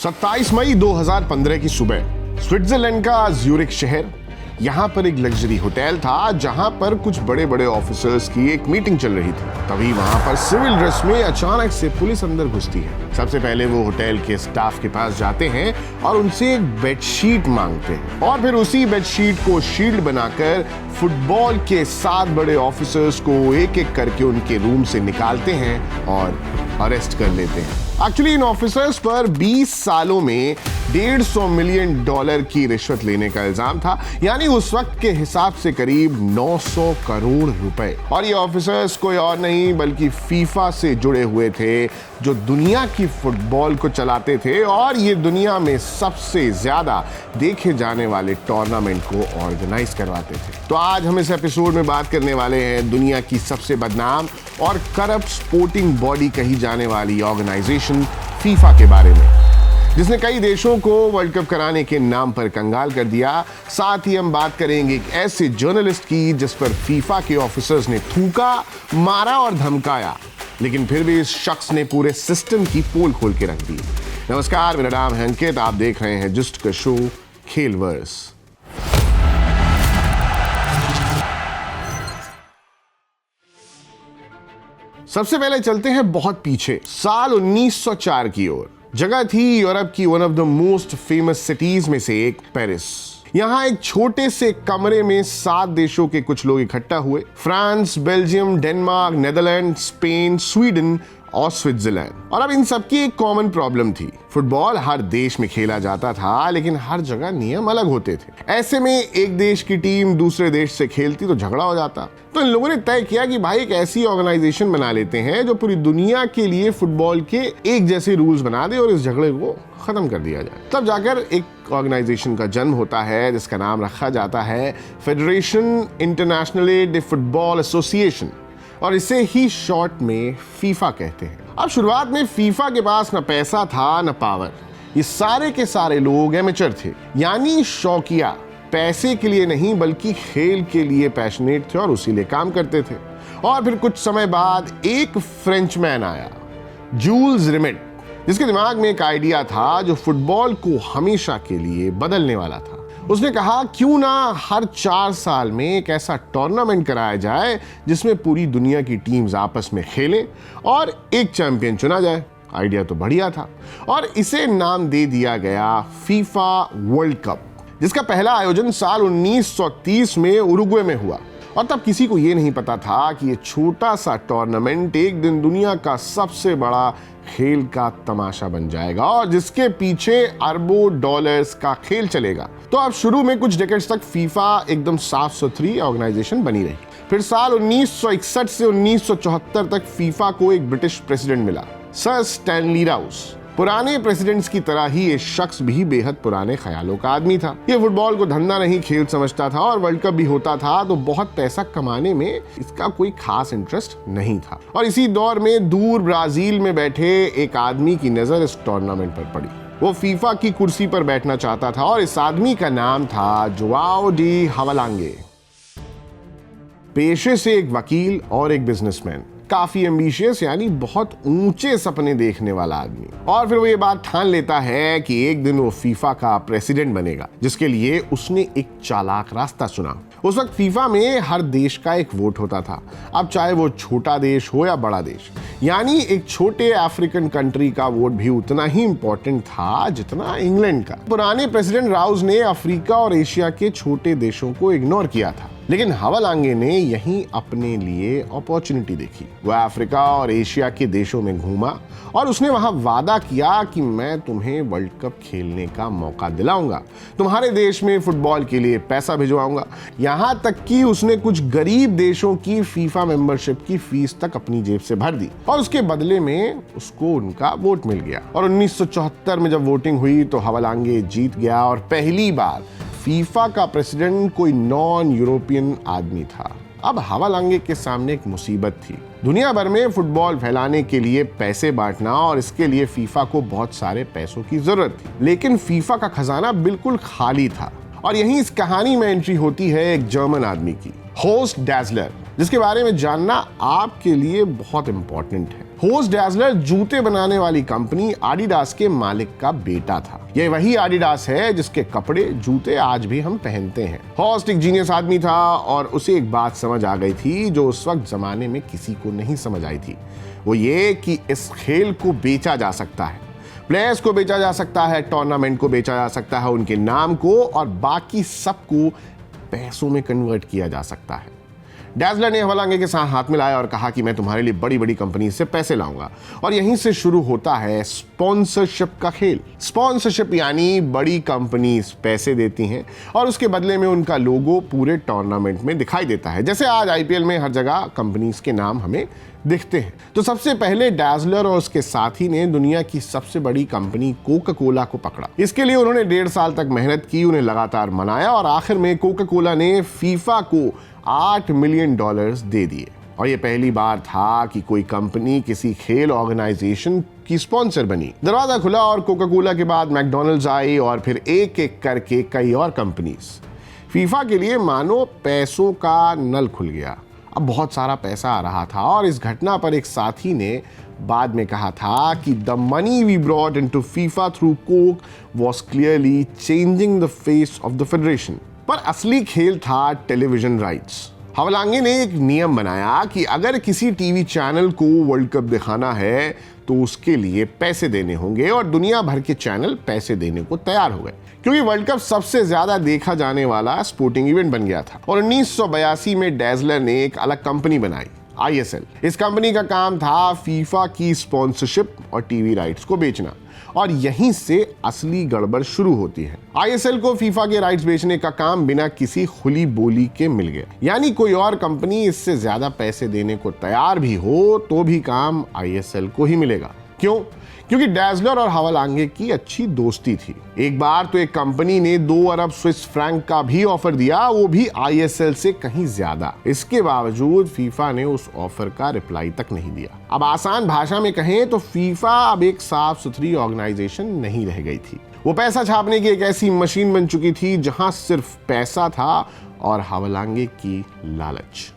27 मई 2015 की सुबह स्विट्जरलैंड का ज्यूरिख शहर, यहाँ पर एक लग्जरी होटल था जहाँ पर कुछ बड़े बड़े ऑफिसर्स की एक मीटिंग चल रही थी। तभी वहाँ पर सिविल ड्रेस में अचानक से पुलिस अंदर घुसती है। सबसे पहले वो होटल के स्टाफ के पास जाते हैं और उनसे एक बेडशीट मांगते हैं और फिर उसी बेडशीट को शील्ड बनाकर फुटबॉल के 7 बड़े ऑफिसर्स को एक एक करके उनके रूम से निकालते हैं और अरेस्ट कर लेते हैं। एक्चुअली इन ऑफिसर्स पर 20 सालों में $150 मिलियन की रिश्वत लेने का इल्जाम था, यानी उस वक्त के हिसाब से करीब 900 करोड़ रुपए। और ये ऑफिसर्स कोई और नहीं बल्कि फीफा से जुड़े हुए थे, जो दुनिया की फुटबॉल को चलाते थे और ये दुनिया में सबसे ज्यादा देखे जाने वाले टूर्नामेंट को ऑर्गेनाइज करवाते थे। तो आज हम इस एपिसोड में बात करने वाले हैं दुनिया की सबसे बदनाम और करप्ट स्पोर्टिंग बॉडी कही जाने वाली ऑर्गेनाइजेशन फीफा के बारे में, जिसने कई देशों को वर्ल्ड कप कराने के नाम पर कंगाल कर दिया। साथ ही हम बात करेंगे एक ऐसे जर्नलिस्ट की जिस पर फीफा के ऑफिसर्स ने थूका, मारा और धमकाया, लेकिन फिर भी इस शख्स ने पूरे सिस्टम की पोल खोल के रख दी। नमस्कार, मेरा नाम है अंकित, आप देख रहे हैं जस्ट का शो खेलवर्स। सबसे पहले चलते हैं बहुत पीछे, साल 1904 की ओर। जगह थी यूरोप की one of the most famous cities में से एक, पेरिस। यहाँ एक छोटे से कमरे में 7 देशों के कुछ लोग इकट्ठा हुए। France, Belgium, Denmark, Netherland, Spain, Sweden और स्विट्जरलैंड। और अब इन सबकी एक कॉमन प्रॉब्लम थी, फुटबॉल हर देश में खेला जाता था लेकिन हर जगह नियम अलग होते थे। ऐसे में एक देश की टीम दूसरे देश से खेलती तो झगड़ा हो जाता। तो इन लोगों ने तय किया कि भाई एक ऐसी ऑर्गेनाइजेशन बना लेते हैं जो पूरी दुनिया के लिए फुटबॉल के एक जैसे रूल्स बना दे और इस झगड़े को खत्म कर दिया जाए। तब जाकर एक ऑर्गेनाइजेशन का जन्म होता है जिसका नाम रखा जाता है फेडरेशन इंटरनेशनले डे फुटबॉल एसोसिएशन, और इसे ही शॉर्ट में फीफा कहते हैं। अब शुरुआत में फीफा के पास न पैसा था न पावर। ये सारे के सारे लोग एमेचर थे, यानी शौकिया, पैसे के लिए नहीं बल्कि खेल के लिए पैशनेट थे और उसी लिए काम करते थे। और फिर कुछ समय बाद एक फ्रेंचमैन आया, जूल्स रिमेट, जिसके दिमाग में एक आइडिया था जो फुटबॉल को हमेशा के लिए बदलने वाला था। उसने कहा क्यों ना हर 4 साल में एक ऐसा टूर्नामेंट कराया जाए जिसमें पूरी दुनिया की टीम्स आपस में खेलें और एक चैंपियन चुना जाए। आइडिया तो बढ़िया था और इसे नाम दे दिया गया फीफा वर्ल्ड कप, जिसका पहला आयोजन साल 1930 में उरुग्वे में हुआ। और तब किसी को यह नहीं पता था कि ये छोटा सा टूर्नामेंट एक दिन दुनिया का सबसे बड़ा खेल का तमाशा बन जाएगा और जिसके पीछे अरबों डॉलर्स का खेल चलेगा। तो अब शुरू में कुछ डेकेड्स तक फीफा एकदम साफ सुथरी ऑर्गेनाइजेशन बनी रही। फिर साल 1961 से 1974 तक फीफा को एक ब्रिटिश प्रेसिडेंट मिला, सर स्टैनली राउस। पुराने प्रेसिडेंट्स की तरह ही ये शख्स भी बेहद पुराने ख्यालों का आदमी था। ये फुटबॉल को धंधा नहीं खेल समझता था और वर्ल्ड कप भी होता था तो बहुत पैसा कमाने में इसका कोई खास इंटरेस्ट नहीं था। और इसी दौर में दूर ब्राजील में बैठे एक आदमी की नजर इस टूर्नामेंट पर पड़ी। वो फीफा की कुर्सी पर बैठना चाहता था और इस आदमी का नाम था जोआओ डी हवालांगे। पेशे से एक वकील और एक बिजनेसमैन, काफी एम्बिशियस, यानी बहुत ऊंचे सपने देखने वाला आदमी। और फिर वो ये बात ठान लेता है कि एक दिन वो फीफा का प्रेसिडेंट बनेगा, जिसके लिए उसने एक चालाक रास्ता चुना। उस वक्त फीफा में हर देश का एक वोट होता था, अब चाहे वो छोटा देश हो या बड़ा देश। यानी एक छोटे अफ्रीकन कंट्री का वोट भी उतना ही इंपॉर्टेंट था जितना इंग्लैंड का। पुराने प्रेसिडेंट राउस ने अफ्रीका और एशिया के छोटे देशों को इग्नोर किया था, लेकिन हवालांगे ने यहीं अपने लिए अपॉर्चुनिटी देखी। वह अफ्रीका और एशिया के देशों में घूमा और उसने वहां वादा किया कि मैं तुम्हें वर्ल्ड कप खेलने का मौका दिलाऊंगा, तुम्हारे देश में फुटबॉल के लिए पैसा भिजवाऊंगा। यहां तक कि उसने कुछ गरीब देशों की फीफा मेंबरशिप की फीस तक अपनी जेब से भर दी और उसके बदले में उसको उनका वोट मिल गया। और 1974 में जब वोटिंग हुई तो हवालांगे जीत गया और पहली बार फीफा का प्रेसिडेंट कोई नॉन यूरोपियन आदमी था। अब हवालांगे के सामने एक मुसीबत थी, दुनिया भर में फुटबॉल फैलाने के लिए पैसे बांटना, और इसके लिए फीफा को बहुत सारे पैसों की जरूरत थी। लेकिन फीफा का खजाना बिल्कुल खाली था और यहीं इस कहानी में एंट्री होती है एक जर्मन आदमी की, होस्ट डैजलर, जिसके बारे में जानना आपके लिए बहुत इंपॉर्टेंट है। होस्ट डैज़लर जूते बनाने वाली कंपनी एडिडास के मालिक का बेटा था। ये वही एडिडास है जिसके कपड़े जूते आज भी हम पहनते हैं। होस्ट एक जीनियस आदमी था और उसे एक बात समझ आ गई थी जो उस वक्त जमाने में किसी को नहीं समझ आई थी। वो ये कि इस खेल को बेचा जा सकता है, प्लेयर्स को बेचा जा सकता है, टूर्नामेंट को बेचा जा सकता है, उनके नाम को, और बाकी सबको पैसों में कन्वर्ट किया जा सकता है। डैज़लर ने हवालांगे के साथ हाथ मिलाया और कहा कि मैं तुम्हारे लिए बड़ी बड़ी कंपनी से पैसे लाऊंगा। और यहीं से शुरू होता है स्पॉन्सरशिप का खेल। स्पॉन्सरशिप यानी बड़ी कंपनीज पैसे देती हैं और उसके बदले में उनका लोगो पूरे टूर्नामेंट में दिखाई देता है। जैसे आज आईपीएल में हर जगह कंपनीज के नाम हमें दिखते हैं। तो सबसे पहले डैज़लर और उसके साथी ने दुनिया की सबसे बड़ी कंपनी कोका कोला को पकड़ा। इसके लिए उन्होंने 1.5 साल तक मेहनत की, उन्हें लगातार मनाया और आखिर में कोका कोला ने फीफा को $8 मिलियन दे दिए। और ये पहली बार था कि कोई कंपनी किसी खेल ऑर्गेनाइजेशन की स्पॉन्सर बनी। दरवाजा खुला और कोका कोला के बाद मैकडॉनल्ड्स आई और फिर एक एक करके कई और कंपनीज। फीफा के लिए मानो पैसों का नल खुल गया। अब बहुत सारा पैसा आ रहा था और इस घटना पर एक साथी ने बाद में कहा था कि the money we brought into FIFA through Coke was clearly changing the face of the federation. पर असली खेल था टेलीविजन राइट्स। हवालांगे ने एक नियम बनाया कि अगर किसी टीवी चैनल को वर्ल्ड कप दिखाना है तो उसके लिए पैसे देने होंगे और दुनिया भर के चैनल पैसे देने को तैयार हो गए, क्योंकि वर्ल्ड कप सबसे ज्यादा देखा जाने वाला स्पोर्टिंग इवेंट बन गया था। और 1982 में डैज़लर ने एक अलग कंपनी बनाई, ISL। इस कंपनी का काम था फीफा की स्पॉन्सरशिप और टीवी राइट्स को बेचना। और यहीं से असली गड़बड़ शुरू होती है। ISL को फीफा के राइट्स बेचने का काम बिना किसी खुली बोली के मिल गया, यानी कोई और कंपनी इससे ज्यादा पैसे देने को तैयार भी हो तो भी काम ISL को ही मिलेगा। क्यों? क्योंकि डैज़लर और हवालांगे की अच्छी दोस्ती थी। एक बार तो एक कंपनी ने 2 अरब स्विस फ्रैंक का भी ऑफर दिया, वो भी ISL से कहीं ज्यादा। इसके बावजूद फीफा ने उस ऑफर का रिप्लाई तक नहीं दिया। अब आसान भाषा में कहें तो फीफा अब एक साफ सुथरी ऑर्गेनाइजेशन नहीं रह गई थी। वो पैसा छापने की एक ऐसी मशीन बन चुकी थी जहां सिर्फ पैसा था और हवालांगे की लालच।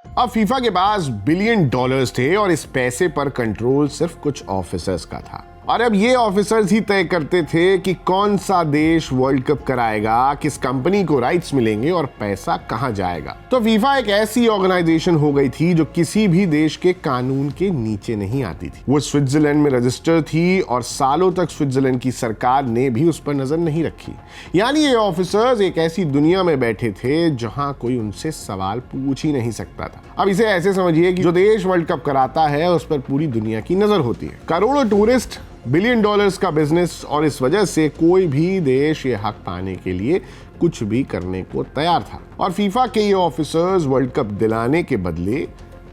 अब फीफा के पास $1 बिलियन थे और इस पैसे पर कंट्रोल सिर्फ कुछ ऑफिसर्स का था। और अब ये ऑफिसर्स ही तय करते थे कि कौन सा देश वर्ल्ड कप कराएगा, किस कंपनी को राइट्स मिलेंगे और पैसा कहां जाएगा। तो फीफा एक ऐसी ऑर्गेनाइजेशन हो गई थी जो किसी भी देश के कानून के नीचे नहीं आती थी। वो स्विट्जरलैंड में रजिस्टर थी और सालों तक स्विट्जरलैंड की सरकार ने भी उस पर नजर नहीं रखी। यानी ये ऑफिसर्स एक ऐसी दुनिया में बैठे थे जहां कोई उनसे सवाल पूछ ही नहीं सकता था। अब इसे ऐसे समझिए कि जो देश वर्ल्ड कप कराता है उस पर पूरी दुनिया की नजर होती है। करोड़ों टूरिस्ट, $1 बिलियन का बिजनेस, और इस वजह से कोई भी देश ये हक पाने के लिए कुछ भी करने को तैयार था। और फीफा के ये ऑफिसर्स वर्ल्ड कप दिलाने के बदले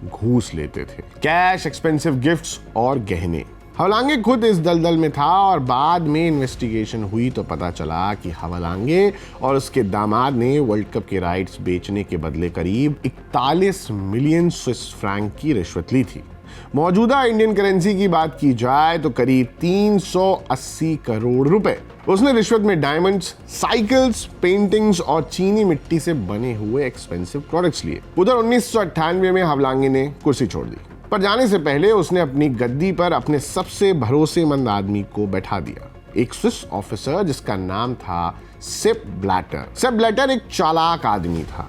घूस लेते थे, कैश, एक्सपेंसिव गिफ्ट्स और गहने। हवालांगे खुद इस दलदल में था और बाद में इन्वेस्टिगेशन हुई तो पता चला कि हवालांगे और उसके दामाद ने वर्ल्ड कप के राइट्स बेचने के बदले करीब 41 मिलियन स्विस फ्रैंक की रिश्वत ली थी। मौजूदा इंडियन करेंसी की बात की जाए तो करीब 380 करोड़ रुपए उसने रिश्वत में डायमंड्स, साइकिल्स, पेंटिंग्स और चीनी मिट्टी से बने हुए एक्सपेंसिव प्रोडक्ट्स लिए। उधर 1998 में हवालांगे ने कुर्सी छोड़ दी, पर जाने से पहले उसने अपनी गद्दी पर अपने सबसे भरोसेमंद आदमी को बैठा दिया, एक स्विस ऑफिसर जिसका नाम था सेप ब्लैटर। सेप ब्लैटर एक चालाक आदमी था।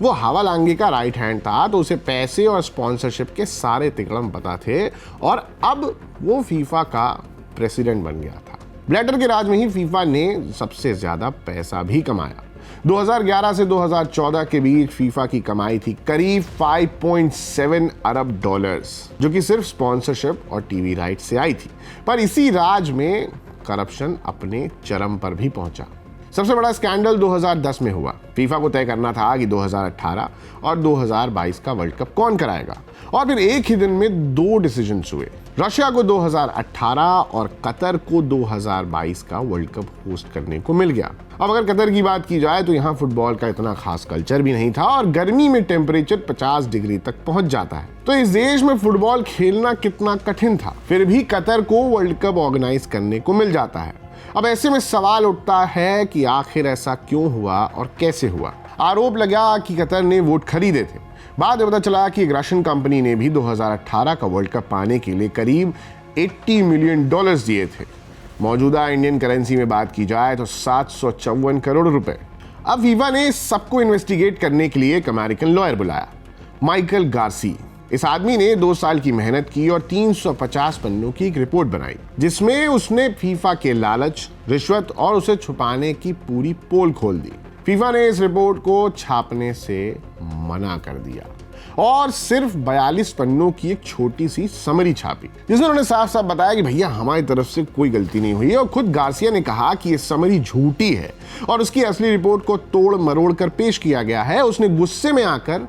वो हवालांगे का राइट हैंड था, तो उसे पैसे और स्पॉन्सरशिप के सारे तिकड़म पता थे और अब वो फीफा का प्रेसिडेंट बन गया था। ब्लैटर के राज में ही फीफा ने सबसे ज्यादा पैसा भी कमाया। 2011 से 2014 के बीच फीफा की कमाई थी करीब $5.7 अरब, जो कि सिर्फ स्पॉन्सरशिप और टीवी राइट से आई थी। पर इसी राज में करप्शन अपने चरम पर भी पहुंचा। सबसे बड़ा स्कैंडल 2010 में हुआ। फीफा को तय करना था कि 2018 और 2022 का वर्ल्ड कप कौन कराएगा, और फिर एक ही दिन में 2 डिसीजंस हुए। रशिया को 2018 और कतर को 2022 का वर्ल्ड कप होस्ट करने को मिल गया। अब अगर कतर की बात की जाए तो यहाँ फुटबॉल का इतना खास कल्चर भी नहीं था और गर्मी में टेम्परेचर 50 डिग्री तक पहुंच जाता है, तो इस देश में फुटबॉल खेलना कितना कठिन था। फिर भी कतर को वर्ल्ड कप ऑर्गेनाइज करने को मिल जाता है। अब ऐसे में सवाल उठता है कि आखिर ऐसा क्यों हुआ और कैसे हुआ। आरोप लगा कि कतर ने वोट खरीदे थे। बाद में पता चला कि एक रशियन कंपनी ने भी 2018 का वर्ल्ड कप पाने के लिए करीब $80 मिलियन दिए थे। मौजूदा इंडियन करेंसी में बात की जाए तो 754 करोड़ रुपए। अब फीफा ने सबको इन्वेस्टिगेट करने के लिए एक अमेरिकन लॉयर बुलाया, माइकल गार्सी। इस आदमी ने 2 साल की मेहनत की और 350 पन्नों की एक रिपोर्ट बनाई, जिसमें उसने फीफा के लालच, रिश्वत और उसे छुपाने की पूरी पोल खोल दी। फीफा ने इस रिपोर्ट को छापने से मना कर दिया और सिर्फ 42 पन्नों की एक छोटी सी समरी छापी, जिसमें उन्होंने साफ साफ बताया कि भैया हमारी तरफ से कोई गलती नहीं हुई है। और खुद गार्सिया ने कहा कि ये समरी झूठी है और उसकी असली रिपोर्ट को तोड़ मरोड़ कर पेश किया गया है। उसने गुस्से में आकर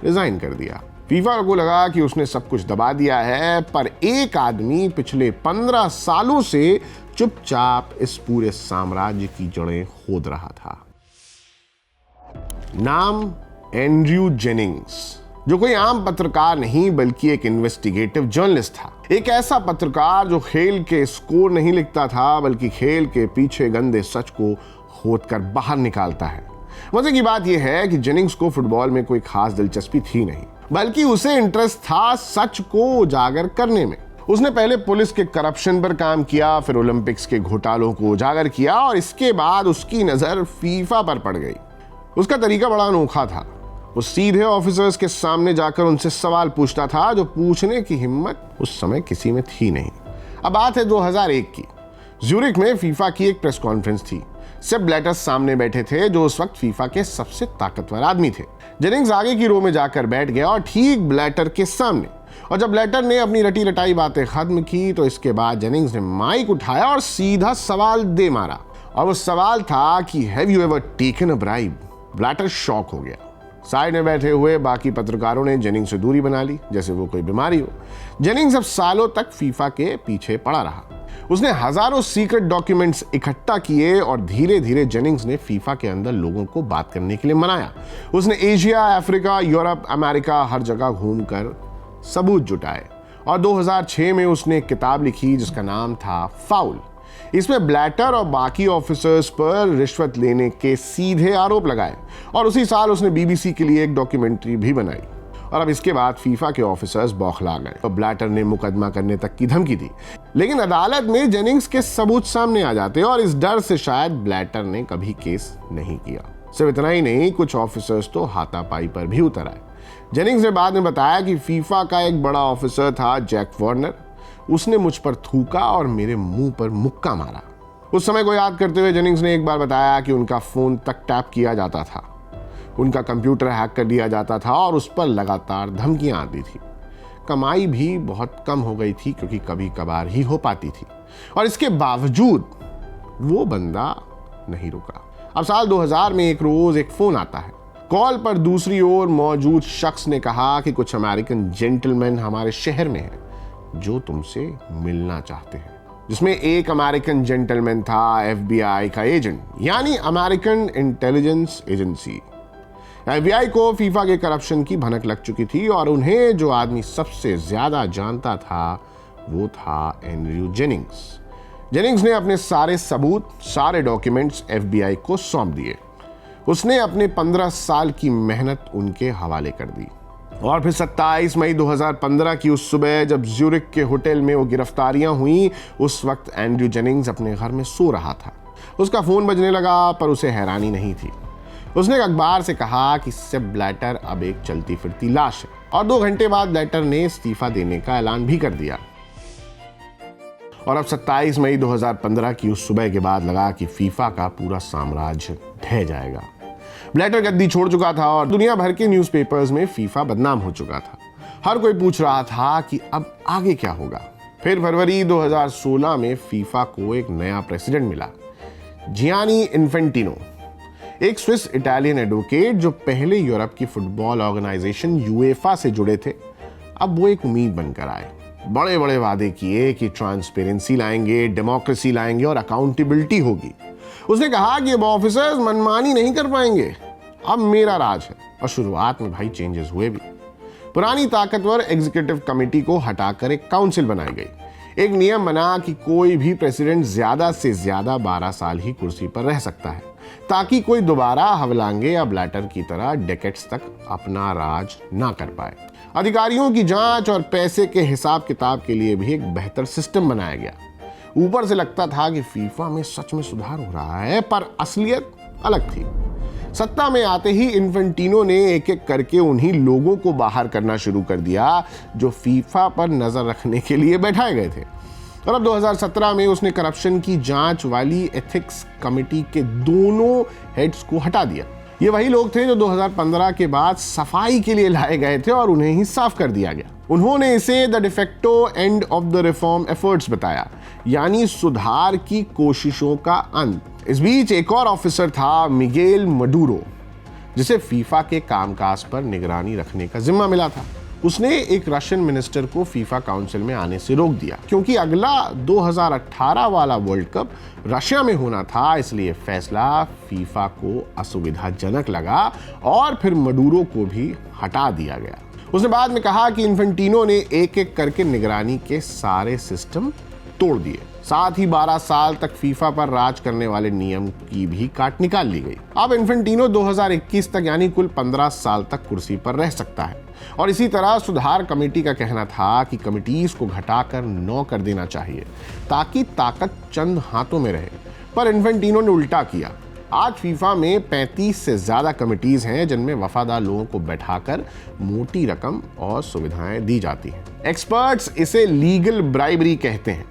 रिजाइन कर दिया। फीफा को लगा कि उसने सब कुछ दबा दिया है, पर एक आदमी पिछले 15 सालों से चुपचाप इस पूरे साम्राज्य की जड़ें खोद रहा था। नाम एंड्रयू जेनिंग्स, जो कोई आम पत्रकार नहीं बल्कि एक इन्वेस्टिगेटिव जर्नलिस्ट था। एक ऐसा पत्रकार जो खेल के स्कोर नहीं लिखता था बल्कि खेल के पीछे गंदे सच को खोदकर बाहर निकालता है। मजे की बात यह है कि जेनिंग्स को फुटबॉल में कोई खास दिलचस्पी थी नहीं, बल्कि उसे इंटरेस्ट था सच को उजागर करने में। उसने पहले पुलिस के करप्शन पर काम किया, फिर ओलंपिक्स के घोटालों को उजागर किया और इसके बाद उसकी नजर फीफा पर पड़ गई। उसका तरीका बड़ा अनोखा था। वो सीधे ऑफिसर्स के सामने जाकर उनसे सवाल पूछता था, जो पूछने की हिम्मत उस समय किसी में थी नहीं। अब बात है 2001 की। ज्यूरिख में फीफा की एक प्रेस कॉन्फ्रेंस थी। सेप ब्लैटर सामने बैठे थे, जो उस वक्त फीफा के सबसे ताकतवर आदमी थे। जेनिंग्स आगे की रो में जाकर बैठ गया और ठीक ब्लैटर के सामने। और जब ब्लैटर ने अपनी रटी रटाई बातें खत्म की तो इसके बाद जेनिंग्स ने माइक उठाया और सीधा सवाल दे मारा। और वो सवाल था कि have you ever taken a bribe? Blatter shock हो गया। साइड में बैठे हुए बाकी पत्रकारों ने जेनिंग्स से दूरी बना ली, जैसे वो कोई बीमारी हो। जेनिंग्स अब सालों तक फीफा के पीछे पड़ा रहा। उसने हजारों सीक्रेट डॉक्यूमेंट्स इकट्ठा किए और धीरे धीरे जेनिंग्स ने फीफा के अंदर लोगों को बात करने के लिए मनाया। उसने एशिया, अफ्रीका, यूरोप, अमेरिका हर जगह घूमकर सबूत जुटाए और 2006 में उसने एक किताब लिखी जिसका नाम था फाउल। इसमें ब्लैटर और बाकी ऑफिसर्स पर रिश्वत लेने के सीधे आरोप लगाए और उसी साल उसने बीबीसी के लिए एक डॉक्यूमेंट्री भी बनाई। और अब इसके बाद फीफा के ऑफिसर्स बौखला गए और ब्लैटर ने मुकदमा करने तक की धमकी दी, लेकिन अदालत में जेनिंग्स के सबूत सामने आ जाते और इस डर से शायद ब्लैटर ने कभी केस नहीं किया। सिर्फ इतना ही नहीं, कुछ ऑफिसर्स तो हाथापाई पर भी उतर आए। जेनिंग्स ने बाद में बताया कि फीफा का एक बड़ा ऑफिसर था जैक वार्नर। उसने मुझ पर थूका और मेरे मुंह पर मुक्का मारा। उस समय को याद करते हुए जेनिंग्स ने एक बार बताया कि उनका फोन तक टैप किया जाता था, उनका कंप्यूटर हैक कर लिया जाता था और उस पर लगातार धमकियां आती थी। कमाई भी बहुत कम हो गई थी क्योंकि कभी कभार ही हो पाती थी और इसके बावजूद वो बंदा नहीं रुका। अब साल 2000 में एक रोज एक फोन आता है। कॉल पर दूसरी ओर मौजूद शख्स ने कहा कि कुछ अमेरिकन जेंटलमैन हमारे शहर में हैं जो तुमसे मिलना चाहते हैं। जिसमें एक अमेरिकन जेंटलमैन था FBI का एजेंट, यानी अमेरिकन इंटेलिजेंस एजेंसी। FBI को फीफा के करप्शन की भनक लग चुकी थी और उन्हें जो आदमी सबसे ज्यादा जानता था वो था एंड्रयू जेनिंग्स। जेनिंग्स ने अपने सारे सबूत, सारे डॉक्यूमेंट्स FBI को सौंप दिए। उसने अपने 15 साल की मेहनत उनके हवाले कर दी। और फिर 27 मई 2015 की उस सुबह जब ज्यूरिख के होटल में वो गिरफ्तारियां हुई, उस वक्त एंड्रयू जेनिंग्स अपने घर में सो रहा था। उसका फोन बजने लगा, पर उसे हैरानी नहीं थी। उसने एक अखबार से कहा कि सेप ब्लैटर अब एक चलती फिरती लाश है और 2 घंटे बाद ब्लैटर ने इस्तीफा देने का ऐलान भी कर दिया। और अब 27 मई 2015 की उस सुबह के बाद लगा कि फीफा का पूरा साम्राज्य ढह जाएगा। ब्लैटर गद्दी छोड़ चुका था और दुनिया भर के न्यूज़पेपर्स में फीफा बदनाम हो चुका था। हर कोई पूछ रहा था कि अब आगे क्या होगा। फिर फरवरी 2016 में फीफा को एक नया प्रेसिडेंट मिला, जियानी इन्फेंटिनो, एक स्विस इटालियन एडवोकेट जो पहले यूरोप की फुटबॉल ऑर्गेनाइजेशन यूएफा से जुड़े थे। अब वो एक उम्मीद बनकर आए। बड़े बड़े वादे किए कि ट्रांसपेरेंसी लाएंगे, डेमोक्रेसी लाएंगे और अकाउंटेबिलिटी होगी। उसने कहा कि अब ऑफिसर्स मनमानी नहीं कर पाएंगे, अब मेरा राज है। और शुरुआत में भाई चेंजेस हुए भी। पुरानी ताकतवर एग्जीक्यूटिव कमेटी को हटाकर एक काउंसिल बनाई गई। एक नियम बना कि कोई भी प्रेसिडेंट ज्यादा से ज्यादा 12 साल ही कुर्सी पर रह सकता है ताकि कोई दोबारा हवलांगे या ब्लैटर की तरह डेकेड्स तक अपना राज ना कर पाए। अधिकारियों की जांच और पैसे के हिसाब किताब के लिए भी एक बेहतर सिस्टम बनाया गया। ऊपर से लगता था कि फीफा में सच में सुधार हो रहा है, पर असलियत अलग थी। सत्ता में आते ही इन्फेंटिनो ने एक एक करके उन्हीं लोगों को बाहर करना शुरू कर दिया जो फीफा पर नजर रखने के लिए बैठाए गए थे। और अब 2017 में उसने करप्शन की जांच वाली एथिक्स कमेटी के दोनों हेड्स को हटा दिया। ये वही लोग थे जो 2015 के बाद सफाई के लिए लाए गए थे और उन्हें ही साफ कर दिया गया। उन्होंने इसे the de facto end of the reform efforts बताया, यानी सुधार की कोशिशों का अंत। इस बीच एक और ऑफिसर था, मिगेल मडूरो, जिसे फीफा के कामकाज पर निगरानी रखने का जिम्मा मिला था। उसने एक रशियन मिनिस्टर को फीफा काउंसिल में आने से रोक दिया क्योंकि अगला 2018 वाला वर्ल्ड कप रशिया में होना था, इसलिए फैसला फीफा को असुविधाजनक लगा और फिर मडूरो को भी हटा दिया गया। उसने बाद में कहा कि इन्फेंटिनो ने एक एक करके निगरानी के सारे सिस्टम तोड़ दिए, साथ ही 12 साल तक फीफा पर राज करने वाले नियम की भी काट निकाल ली गई। अब इन्फेंटिनो 2021 तक यानी कुल 15 साल तक कुर्सी पर रह सकता है। और इसी तरह सुधार कमेटी का कहना था कि कमिटीज को घटाकर 9 कर देना चाहिए ताकि ताकत चंद हाथों में रहे, पर इन्फेंटिनो ने उल्टा किया। आज फीफा में 35 से ज्यादा कमिटीज हैं जिनमें वफादार लोगों को बैठाकर मोटी रकम और सुविधाएं दी जाती हैं। एक्सपर्ट्स इसे लीगल ब्राइबरी कहते हैं,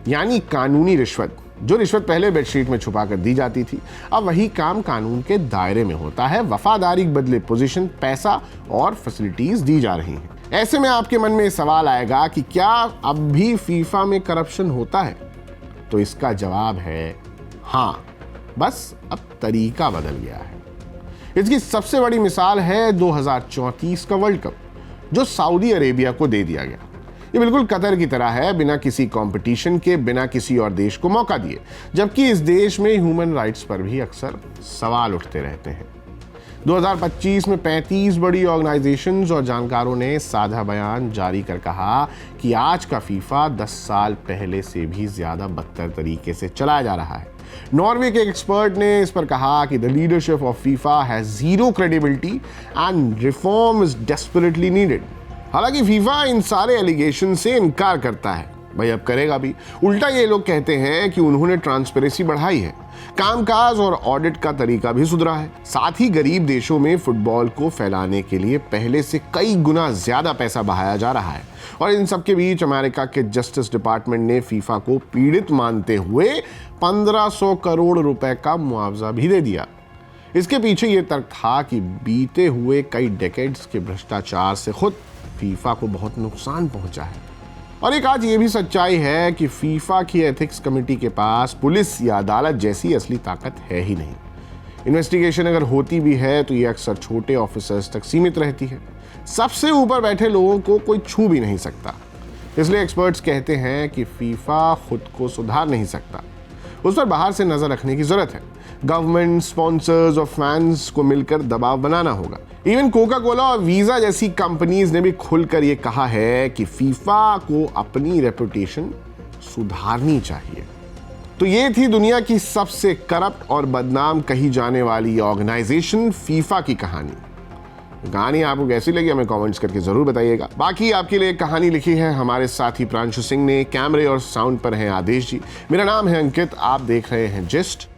यानी कानूनी रिश्वत। जो रिश्वत पहले बेडशीट में छुपाकर दी जाती थी, अब वही काम कानून के दायरे में होता है। वफादारी के बदले पोजीशन, पैसा और फैसिलिटीज दी जा रही हैं। ऐसे में आपके मन में सवाल आएगा कि क्या अब भी फीफा में करप्शन होता है? तो इसका जवाब है हाँ, बस अब तरीका बदल गया है। इसकी सबसे बड़ी मिसाल है 2034 का वर्ल्ड कप, जो सऊदी अरेबिया को दे दिया गया। ये बिल्कुल कतर की तरह है, बिना किसी कंपटीशन के, बिना किसी और देश को मौका दिए, जबकि इस देश में ह्यूमन राइट्स पर भी अक्सर सवाल उठते रहते हैं। 2025 में 35 बड़ी ऑर्गेनाइजेशंस और जानकारों ने साझा बयान जारी कर कहा कि आज का फीफा 10 साल पहले से भी ज्यादा बदतर तरीके से चलाया जा रहा है। नॉर्वे के एक्सपर्ट ने इस पर कहा कि the leadership of FIFA has zero credibility and reform is desperately needed. हालांकि फीफा इन सारे एलिगेशन से इनकार करता है, भाई अब करेगा भी। उल्टा ये लोग कहते हैं कि उन्होंने ट्रांसपेरेंसी बढ़ाई है, कामकाज और ऑडिट का तरीका भी सुधरा है, साथ ही गरीब देशों में फुटबॉल को फैलाने के लिए पहले से कई गुना ज्यादा पैसा बहाया जा रहा है। और इन सब के बीच अमेरिका के जस्टिस डिपार्टमेंट ने फीफा को पीड़ित मानते हुए 1500 करोड़ रुपए का मुआवजा भी दे दिया। इसके पीछे ये तर्क था कि बीते हुए कई डेकेड्स के भ्रष्टाचार से खुद फीफा को बहुत नुकसान पहुंचा है। और एक आज ये भी सच्चाई है कि फीफा की एथिक्स कमेटी के पास पुलिस या अदालत जैसी असली ताकत है ही नहीं। इन्वेस्टिगेशन अगर होती भी है तो ये अक्सर छोटे ऑफिसर्स तक सीमित रहती है। सबसे ऊपर बैठे लोगों को कोई छू भी नहीं सकता। इसलिए एक्सपर्ट्स कहते हैं कि फीफा खुद को सुधार नहीं सकता, उस पर बाहर से नजर रखने की जरूरत है। गवर्नमेंट, स्पॉन्सर्स और फैंस को मिलकर दबाव बनाना होगा। इवन कोका कोला और वीजा जैसी कंपनीज ने भी खुलकर ये कहा है कि फीफा को अपनी रेपुटेशन सुधारनी चाहिए। तो ये थी दुनिया की सबसे करप्ट और बदनाम कही जाने वाली ऑर्गेनाइजेशन फीफा की कहानी। कहानी आपको कैसी लगी हमें कमेंट्स करके जरूर बताइएगा। बाकी आपके लिए कहानी लिखी है हमारे साथी प्रांशु सिंह ने, कैमरे और साउंड पर हैं आदेश जी। मेरा नाम है अंकित, आप देख रहे हैं जिस्ट।